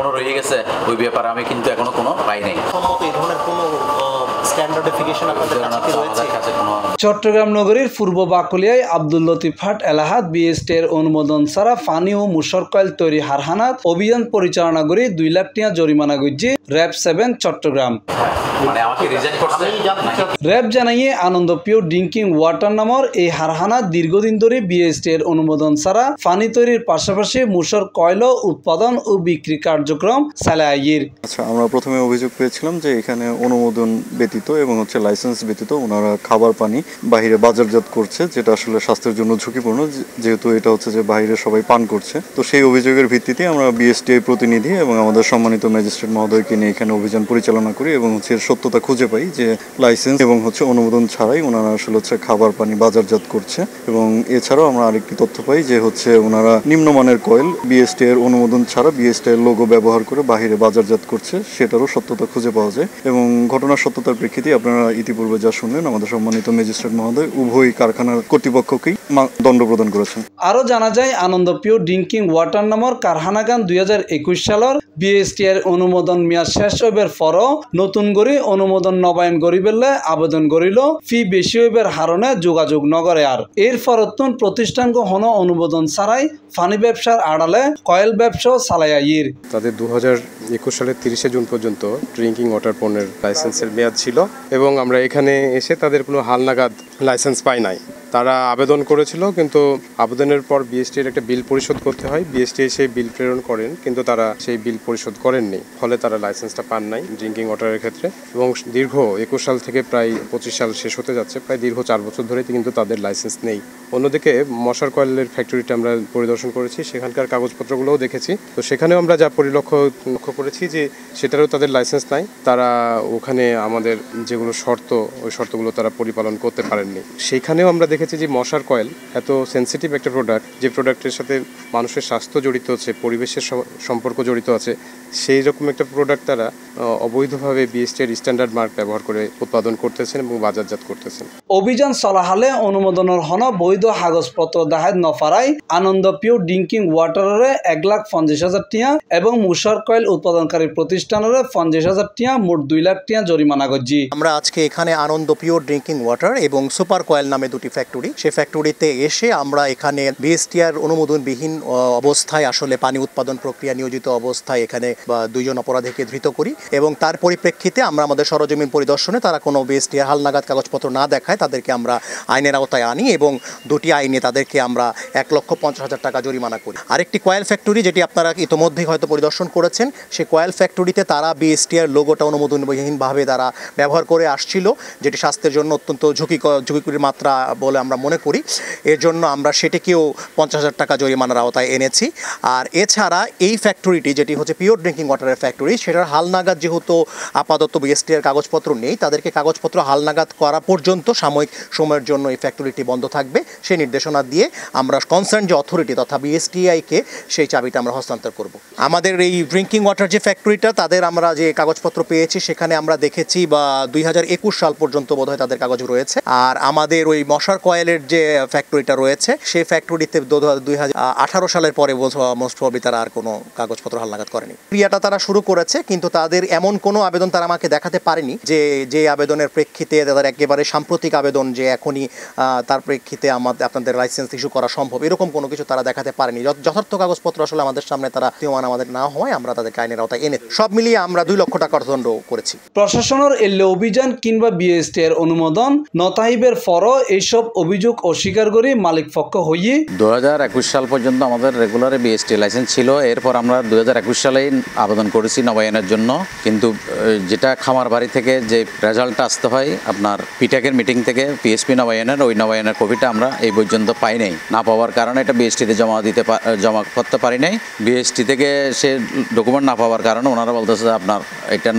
এখনো রয়ে গেছে ওই ব্যাপারে আমি কিন্তু এখনো কোনো পাই নাই। এই ধরনের কোনো স্ট্যান্ডার্ডিফিকেশন আপনাদের কাছে কোনো। চট্টগ্রাম নগরীর পূর্ব বাকলিয়ায় আব্দুল লতিফ হাট এলাহাত বিএসটি এর অনুমোদন ছাড়া পানি ও মুসর কয়েল তৈরি হারহানাত অভিযান পরিচালনা করে 2 লাখ টাকা জরিমানা গজ্জি র্যাব 7 চট্টগ্রাম। র্যাব জানাইয়ে আনন্দ পিওর ড্রিঙ্কিং ওয়াটার নামের এই হারহানাত দীর্ঘদিন ধরে বিএসটি এর অনুমোদন ছাড়া পানি তৈরির পাশাপাশি মুসর কয়েল উৎপাদন ও বিক্রি কার্যক্রম চালায়। আচ্ছা, আমরা প্রথমে অভিযোগ পেয়েছিলাম যে এখানে অনুমোদন ব্যতীত এবং লাইসেন্স ব্যতীত ওনারা খাবার পানি বাইরে বাজারজাত করছে, যেটা আসলে স্বাস্থ্যের জন্য ঝুঁকিপূর্ণ, যেহেতু এটা যে বাইরে সবাই পান করছে। তো সেই অভিযোগের ভিত্তিতে আমরা বিএসটিআই প্রতিনিধি এবং আমাদের সম্মানিত ম্যাজিস্ট্রেট মহোদয়কে নিয়ে এখানে অভিযান পরিচালনা করি এবং সত্যতা খুঁজে পাই যে লাইসেন্স এবং অনুমোদন ছাড়াই ওনারা আসলে খাবার পানি বাজারজাত করছে। এবং এছাড়াও আমরা আরেকটি তথ্য পাই যে ওনারা নিম্নমানের কয়েল বিএসটিআই এর অনুমোদন ছাড়া বিএসটিআই এর লোগো ব্যবহার করে বাইরে বাজারজাত করছে, সেটারও সত্যতা খুঁজে পাওয়া যায়। এবং ঘটনার সত্যতার প্রেক্ষিতে আপনারা ইতিপূর্বে যা শুনলেন, আমাদের সম্মানিত ম্যাজিস্ট্রেট মহোদয় উভয় কারখানার কর্তৃপক্ষকেই দণ্ড প্রদান করেছেন। আরো জানা যায় আনন্দ পিওর ড্রিঙ্কিং ওয়াটার নামের কারখানাগান 2021 সালের বিএসটি এর অনুমোদন মেয়াদ শেষ হইবার পরও নতুন করে অনুমোদন নবায়ন করিবেলে আবেদন করিল ফি বেশি হইবার হারণে যোগাযোগ নগরে। আর এর ফরতুন প্রতিষ্ঠান হন অনুমোদন ছাড়াই পানি ব্যবসার আড়ালে কয়েল ব্যবসা চালাইয়ের। তাদের 2021 সালের 30 জুন পর্যন্ত ড্রিঙ্কিং ওয়াটার পণ্যের লাইসেন্সের মেয়াদ ছিল এবং আমরা এখানে এসে তাদের কোনো হালনাগাদ লাইসেন্স পাই নাই। তারা আবেদন করেছিল, কিন্তু আবেদনের পর বিএসটির একটা বিল পরিশোধ করতে হয়। বিএসটি সেই বিল প্রেরণ করেন, কিন্তু তারা সেই বিল পরিশোধ করেননি, ফলে তারা লাইসেন্সটা পান নাই ড্রিঙ্কিং ওয়াটারের ক্ষেত্রে। এবং দীর্ঘ 21 সাল থেকে প্রায় 25 সাল শেষ হতে যাচ্ছে, প্রায় দীর্ঘ 4 বছর ধরে কিন্তু তাদের লাইসেন্স নেই। অন্যদিকে মশার কয়েলের ফ্যাক্টরিটা আমরা পরিদর্শন করেছি, সেখানকার কাগজপত্রগুলোও দেখেছি। তো সেখানেও আমরা যা লক্ষ্য করেছি যে সেটারও তাদের লাইসেন্স নাই। তারা ওখানে আমাদের যেগুলো শর্ত, ওই শর্তগুলো তারা পরিপালন করতে পারেননি। সেইখানেও আমরা দেখেছি যে মশার কয়েল এত সেন্সিটিভ একটা প্রোডাক্ট, যে প্রোডাক্টের সাথে মানুষের স্বাস্থ্য জড়িত আছে, পরিবেশের সম্পর্ক জড়িত আছে, সেই রকম একটা প্রোডাক্ট তারা অবৈধভাবে বিএসটির স্ট্যান্ডার্ড মার্ক ব্যবহার করে উৎপাদন করতেছেন এবং বাজারজাত করতেছেন। অভিযান চলাহালে অনুমোদনের হন বৈধ কাগজপত্র দেখায় নফারাই আনন্দ পিওর ড্রিঙ্কিং ওয়াটারে 1,50,000 টিয়া এবং মুসর কয়েল উৎপাদনকারী প্রতিষ্ঠানের 50,000 টিয়া, মোট 2 লাখ টিয়া জরিমানা গজ্জি। আমরা আজকে এখানে আনন্দ পিওর ড্রিঙ্কিং ওয়াটার এবং সুপার কয়েল নামে দুটি ফ্যাক্টরি, সেই ফ্যাক্টরিতে এসে আমরা এখানে বিএসটিআর অনুমোদনবিহীন অবস্থায় আসলে পানি উৎপাদন প্রক্রিয়া নিয়োজিত অবস্থায় এখানে 2জন অপরাধীকে ধৃত করি এবং তার পরিপ্রেক্ষিতে আমরা আমাদের সরজমিন পরিদর্শনে তারা কোনো বিএসটিআর হালনাগাদ কাগজপত্র না দেখায় তাদেরকে আমরা আইনের আওতায় আনি এবং দুটি আইনে তাদেরকে আমরা 1,50,000 টাকা জরিমানা করি। আরেকটি কয়েল ফ্যাক্টরি, যেটি আপনারা ইতোমধ্যেই হয়তো পরিদর্শন করেছেন, সেই কয়েল ফ্যাক্টরিতে তারা বিএসটিআর লোগোটা অনুমোদনবিহীনভাবে তারা ব্যবহার করে আসছিল, যেটি স্বাস্থ্যের জন্য অত্যন্ত ঝুঁকির মাত্রা বলে আমরা মনে করি। এর জন্য আমরা সেটিকেও 50,000 টাকা জরিমানার আওতায় এনেছি। আর এছাড়া এই ফ্যাক্টরিটি, যেটি পিওর ড্রিঙ্কিং ওয়াটারের ফ্যাক্টরি, সেটার হালনাগাদ যেহেতু আপাতত বিএসটিআর কাগজপত্র নেই, তাদেরকে কাগজপত্র হালনাগাদ করা পর্যন্ত সাময়িক সময়ের জন্য এই ফ্যাক্টরিটি বন্ধ থাকবে, সেই নির্দেশনা দিয়ে আমরা কনসার্ন যে অথরিটি তথা বিএসটিআইকে সেই চাবিটা আমরা হস্তান্তর করব। আমাদের এই ড্রিঙ্কিং ওয়াটার যে ফ্যাক্টরিটা, তাদের আমরা যে কাগজপত্র পেয়েছি সেখানে আমরা দেখেছি 2021 সাল পর্যন্ত বোধহয় তাদের কাগজ রয়েছে। আর আমাদের ওই মশার কয়েলের যে ফ্যাক্টরিটা রয়েছে, সেই ফ্যাক্টরিতে 2018 সালের পরে মোস্ট প্রবলি তারা আর কোনো কাগজপত্র হালনাগাদ করেনি। ক্রিয়াটা তারা শুরু করেছে, কিন্তু তাদের এমন কোনো আবেদন তারা আমাকে দেখাতে পারেনি যে আবেদনের প্রেক্ষিতে তাদের একেবারে সাম্প্রতিক আবেদন যে এখনই তার প্রেক্ষিতে আপনাদের লাইসেন্স ইস্যু করা সম্ভব, এরকম কোনো কিছু তারা দেখাতে পারেনি। যথার্থ কাগজপত্র আসলে আমাদের সামনে তারা আমাদের না হওয়ায় আমরা তাদেরকে আইনের আওতায় এনে সব মিলিয়ে আমরা 2 লক্ষ টাকার দণ্ড করেছি। প্রশাসনের এল্লে অভিযান কিংবা বিএসটি এর অনুমোদন নতাহিবের পরও এইসব অভিযোগ অস্বীকার করে মালিক পক্ষ হইয়ে 2021 সাল পর্যন্ত আমাদের রেগুলারে বিএসটি লাইসেন্স ছিল। এরপর আমরা 2021 সালেই আবেদন করেছি নবায়নের জন্য, কিন্তু যেটা খামার বাড়ি থেকে যে রেজাল্টটা আসতে হয় আপনার পিটাকের মিটিং থেকে পিএসপি নবায়নের, ওই নবায়নের কপিটা আমরা এই পর্যন্ত পাই নাই। না পাওয়ার কারণে এটা বিএসটিতে জমা করতে পারি নাই। বিএসটি থেকে সে ডকুমেন্ট না পাওয়ার কারণে ওনারা বলতেছে আপনার এটা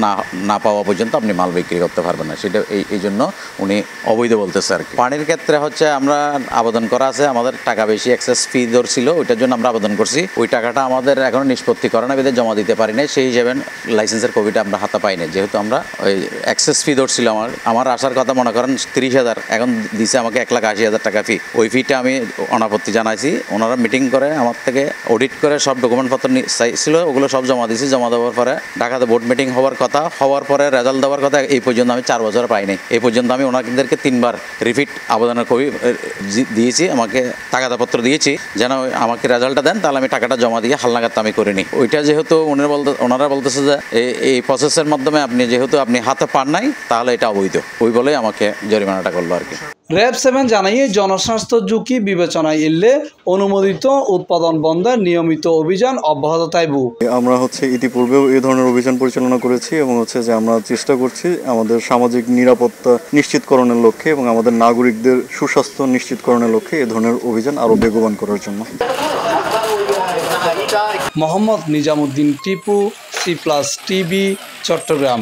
না পাওয়া পর্যন্ত আপনি মাল বিক্রি করতে পারবেন না, সেটা এই জন্য উনি অবৈধ বলতেছে আর কি। পানির ক্ষেত্রে হচ্ছে আমরা আবেদন করা আছে, আমাদের টাকা বেশি এক্সেস ফি ধরছিল, ওইটার জন্য আমরা আবেদন করছি। ওই টাকাটা আমাদের এখনো নিষ্পত্তি করা না, জমা দিতে পারি নাই, সেই হিসেবে লাইসেন্সের কপিটা আমরা হাতে পাইনি, যেহেতু আমরা ওই এক্সেস ফি ধরছিল। আমার আসার কথা মনে করেন 30,000, এখন দিছে আমাকে 1,80,000 টাকা ফি। ওই ফিটা আমি অনাপত্তি জানাইছি, ওনারা মিটিং করে আমার থেকে অডিট করে সব ডকুমেন্টপত্র চাইছিল, ওগুলো সব জমা দিয়েছি। জমা দেওয়ার পরে ঢাকাতে বোর্ড মিটিং হওয়ার কথা, হওয়ার পরে রেজাল্ট দেওয়ার কথা, এই পর্যন্ত আমি 4 বছর পাইনি। এই পর্যন্ত আমি ওনাদেরকে 3বার রিপিট আবেদনের কপি দিয়েছি, আমাকে কাগজপত্র দিয়েছি যেন আমাকে রেজাল্টটা দেন, তাহলে আমি টাকাটা জমা দিয়ে হালনাগাদ আমি করিনি। ওইটা যেহেতু ওনারা বলতেছে যে এই প্রসেসের মাধ্যমে আপনি হাতে পান নাই, তাহলে এটা অবৈধ, ওই বলেই আমাকে জরিমানাটা করলো আর কি। র্যাব 7 জানাইয়ে জনস্বাস্থ্য ঝুঁকি বিবেচনায় এলে অনুমোদিত উৎপাদন বন্ধের নিয়মিত অভিযান অব্যাহত থাকবে। আমরা ইতিপূর্বেও এই ধরনের অভিযান পরিচালনা করেছি এবং যে আমরা চেষ্টা করছি আমাদের সামাজিক নিরাপত্তা নিশ্চিতকরণের লক্ষ্যে এবং আমাদের নাগরিকদের সুস্বাস্থ্য নিশ্চিতকরণের লক্ষ্যে এই ধরনের অভিযান আরও বেগবান করার জন্য। Mohammad Nizamuddin Tipu, C+ TV, Chittagong.